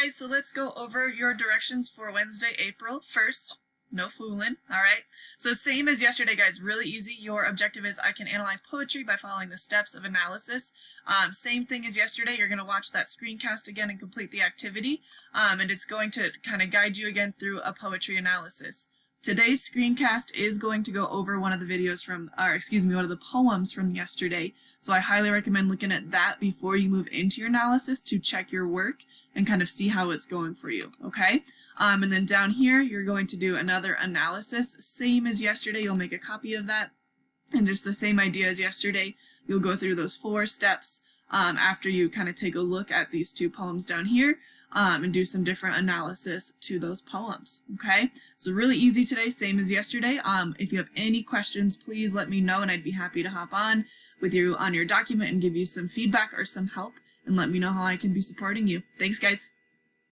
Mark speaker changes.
Speaker 1: guys, so let's go over your directions for Wednesday, April 1st. No fooling, alright? So same as yesterday, guys, really easy. Your objective is I can analyze poetry by following the steps of analysis. Same thing as yesterday, you're going to watch that screencast again and complete the activity, and it's going to kind of guide you again through a poetry analysis. Today's screencast is going to go over one of the videos from, one of the poems from yesterday. So I highly recommend looking at that before you move into your analysis to check your work and kind of see how it's going for you, okay? And then down here, you're going to do another analysis. Same as yesterday, you'll make a copy of that. And just the same idea as yesterday, you'll go through those 4 steps after you kind of take a look at these 2 poems down here. And do some different analysis to those poems, okay? So really easy today, same as yesterday. If you have any questions, please let me know and I'd be happy to hop on with you on your document and give you some feedback or some help and let me know how I can be supporting you. Thanks, guys.